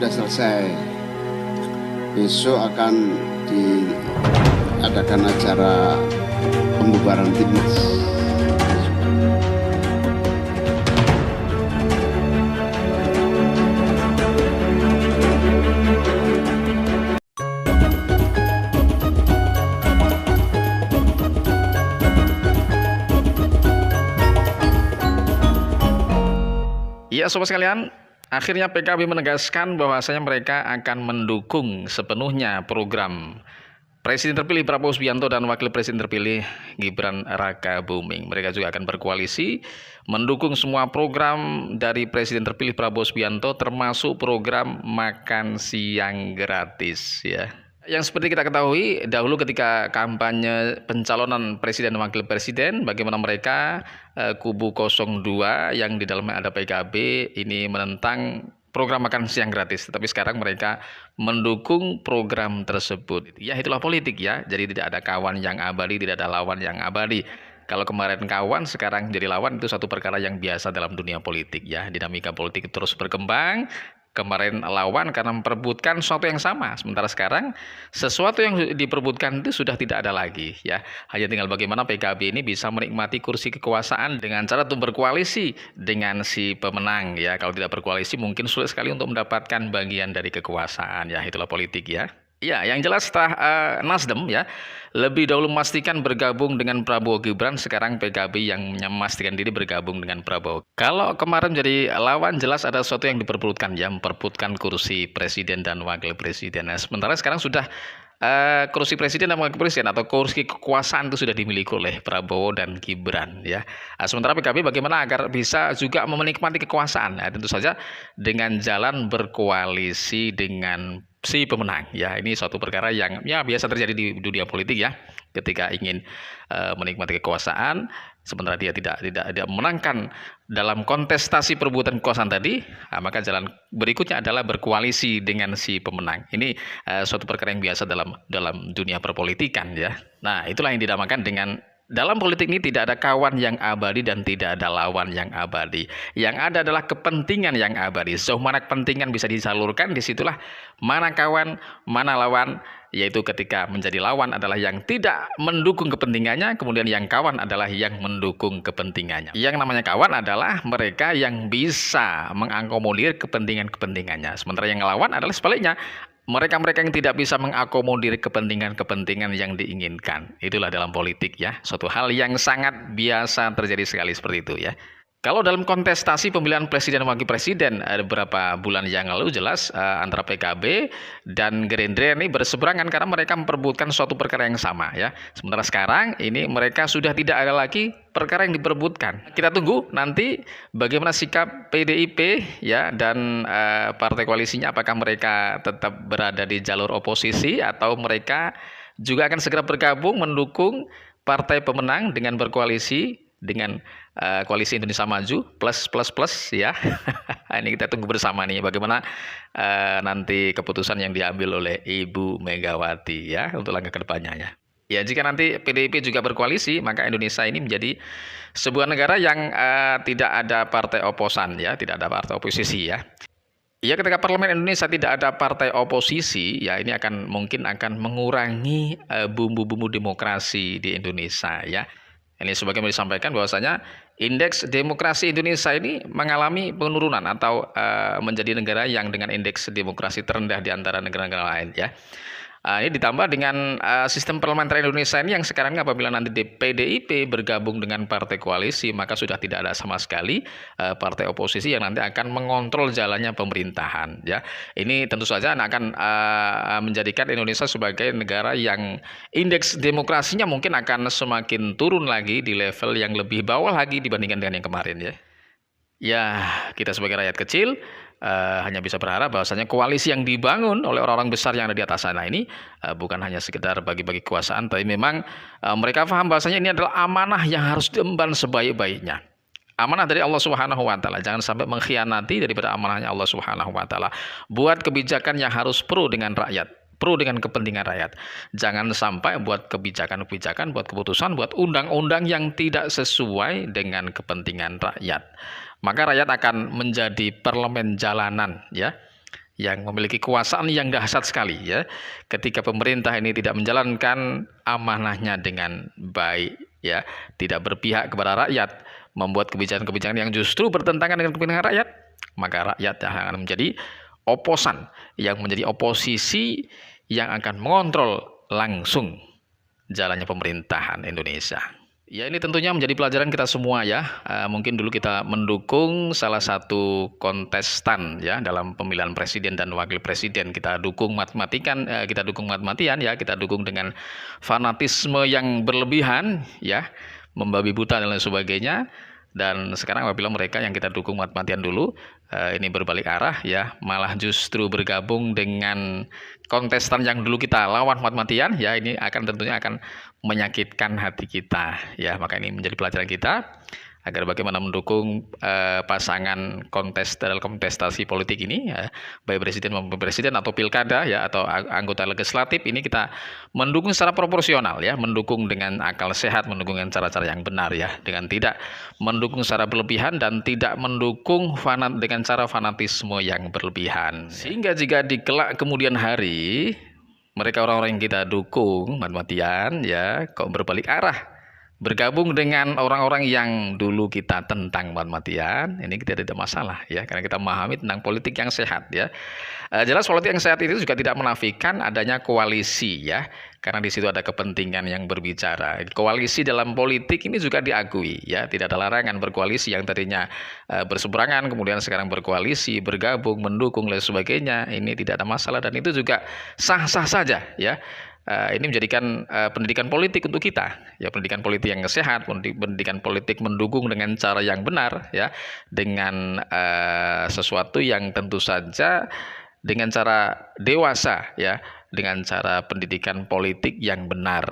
sudah selesai. Besok akan diadakan acara pembubaran timnas. Ya sobat sekalian, akhirnya PKB menegaskan bahwasanya mereka akan mendukung sepenuhnya program Presiden terpilih Prabowo Subianto dan Wakil Presiden terpilih Gibran Rakabuming. Mereka juga akan berkoalisi mendukung semua program dari Presiden terpilih Prabowo Subianto, termasuk program makan siang gratis ya. Yang seperti kita ketahui, dahulu ketika kampanye pencalonan Presiden dan Wakil Presiden, bagaimana mereka kubu 02 yang di dalamnya ada PKB ini menentang program makan siang gratis. Tetapi sekarang mereka mendukung program tersebut. Ya itulah politik ya, jadi tidak ada kawan yang abadi, tidak ada lawan yang abadi. Kalau kemarin kawan, sekarang jadi lawan, itu satu perkara yang biasa dalam dunia politik ya. Dinamika politik terus berkembang. Kemarin lawan karena memperebutkan sesuatu yang sama, sementara sekarang sesuatu yang diperebutkan itu sudah tidak ada lagi ya. Hanya tinggal bagaimana PKB ini bisa menikmati kursi kekuasaan dengan cara untuk berkoalisi dengan si pemenang ya. Kalau tidak berkoalisi mungkin sulit sekali untuk mendapatkan bagian dari kekuasaan ya. Itulah politik ya. Ya, yang jelas setelah Nasdem ya lebih dahulu memastikan bergabung dengan Prabowo Gibran, sekarang PKB yang memastikan diri bergabung dengan Prabowo. Kalau kemarin jadi lawan, jelas ada sesuatu yang diperbutkan ya, memperbutkan kursi presiden dan wakil presiden. Nah, sementara sekarang sudah kursi presiden dan wakil presiden atau kursi kekuasaan itu sudah dimiliki oleh Prabowo dan Gibran ya. Sementara PKB bagaimana agar bisa juga menikmati kekuasaan? Nah, tentu saja dengan jalan berkoalisi dengan si pemenang ya. Ini suatu perkara yang ya biasa terjadi di dunia politik ya, ketika ingin menikmati kekuasaan sementara dia tidak memenangkan dalam kontestasi perebutan kekuasaan tadi, maka jalan berikutnya adalah berkoalisi dengan si pemenang. Ini suatu perkara yang biasa dalam dunia perpolitikan ya. Nah, itulah yang dinamakan dengan dalam politik ini tidak ada kawan yang abadi dan tidak ada lawan yang abadi. Yang ada adalah kepentingan yang abadi. Sejauh mana kepentingan bisa disalurkan, disitulah mana kawan, mana lawan. Yaitu ketika menjadi lawan adalah yang tidak mendukung kepentingannya, kemudian yang kawan adalah yang mendukung kepentingannya. Yang namanya kawan adalah mereka yang bisa mengakomodir kepentingan-kepentingannya. Sementara yang lawan adalah sebaliknya, mereka-mereka yang tidak bisa mengakomodir kepentingan-kepentingan yang diinginkan. Itulah dalam politik ya, suatu hal yang sangat biasa terjadi sekali seperti itu ya. Kalau dalam kontestasi pemilihan presiden dan wakil presiden beberapa bulan yang lalu, jelas antara PKB dan Gerindra ini berseberangan karena mereka memperebutkan suatu perkara yang sama ya. Sementara sekarang ini mereka sudah tidak ada lagi perkara yang diperebutkan. Kita tunggu nanti bagaimana sikap PDIP ya dan partai koalisinya, apakah mereka tetap berada di jalur oposisi atau mereka juga akan segera bergabung mendukung partai pemenang dengan berkoalisi dengan Koalisi Indonesia Maju plus ya. Ini kita tunggu bersama nih bagaimana nanti keputusan yang diambil oleh Ibu Megawati ya untuk langkah kedepannya ya. Ya, jika nanti PDIP juga berkoalisi, maka Indonesia ini menjadi sebuah negara yang tidak ada partai oposan ya, tidak ada partai oposisi ya. Ya, ketika parlemen Indonesia tidak ada partai oposisi, ya ini mungkin akan mengurangi bumbu-bumbu demokrasi di Indonesia ya. Ini sebagaimana disampaikan bahwasanya indeks demokrasi Indonesia ini mengalami penurunan atau menjadi negara yang dengan indeks demokrasi terendah di antara negara-negara lain ya. Ini ditambah dengan sistem parlementer Indonesia ini yang sekarang apabila nanti PDIP bergabung dengan partai koalisi, maka sudah tidak ada sama sekali partai oposisi yang nanti akan mengontrol jalannya pemerintahan ya. Ini tentu saja akan menjadikan Indonesia sebagai negara yang indeks demokrasinya mungkin akan semakin turun lagi di level yang lebih bawah lagi dibandingkan dengan yang kemarin ya. Ya, kita sebagai rakyat kecil hanya bisa berharap bahwasanya koalisi yang dibangun oleh orang-orang besar yang ada di atas sana ini bukan hanya sekedar bagi-bagi kekuasaan, tapi memang mereka paham bahwasanya ini adalah amanah yang harus diemban sebaik-baiknya. Amanah dari Allah Subhanahu wa taala, jangan sampai mengkhianati daripada amanahnya Allah Subhanahu wa taala. Buat kebijakan yang harus pro dengan rakyat, pro dengan kepentingan rakyat. Jangan sampai buat kebijakan-kebijakan, buat keputusan, buat undang-undang yang tidak sesuai dengan kepentingan rakyat. Maka rakyat akan menjadi parlemen jalanan ya. yang memiliki kekuasaan yang dahsyat sekali ya. Ketika pemerintah ini tidak menjalankan amanahnya dengan baik ya, tidak berpihak kepada rakyat, membuat kebijakan-kebijakan yang justru bertentangan dengan kepentingan rakyat, maka rakyat akan menjadi oposan, yang menjadi oposisi yang akan mengontrol langsung jalannya pemerintahan Indonesia. Ya, ini tentunya menjadi pelajaran kita semua ya. Mungkin dulu kita mendukung salah satu kontestan ya dalam pemilihan presiden dan wakil presiden, kita dukung mati-matian ya, kita dukung dengan fanatisme yang berlebihan ya, membabi buta dan lain sebagainya. Dan sekarang apabila mereka yang kita dukung mati-matian dulu ini berbalik arah ya, malah justru bergabung dengan kontestan yang dulu kita lawan mati-matian ya, ini tentunya akan menyakitkan hati kita ya. Maka ini menjadi pelajaran kita agar bagaimana mendukung pasangan dalam kontestasi politik ini ya, baik presiden maupun presiden atau pilkada ya, atau anggota legislatif, ini kita mendukung secara proporsional ya, mendukung dengan akal sehat, mendukung dengan cara-cara yang benar ya, dengan tidak mendukung secara berlebihan dan tidak mendukung dengan cara fanatisme yang berlebihan. Sehingga jika di kelak kemudian hari mereka orang-orang yang kita dukung mati-matian ya kok berbalik arah, bergabung dengan orang-orang yang dulu kita tentang mati-matian, ini kita tidak masalah ya, karena kita memahami tentang politik yang sehat ya. Jelas politik yang sehat itu juga tidak menafikan adanya koalisi ya, karena di situ ada kepentingan yang berbicara. Koalisi dalam politik ini juga diakui ya, tidak ada larangan berkoalisi, yang tadinya berseberangan kemudian sekarang berkoalisi, bergabung, mendukung dan sebagainya, ini tidak ada masalah dan itu juga sah-sah saja ya. Ini menjadikan pendidikan politik untuk kita ya, pendidikan politik yang sehat, pendidikan politik mendukung dengan cara yang benar ya, dengan sesuatu yang tentu saja dengan cara dewasa ya, dengan cara pendidikan politik yang benar.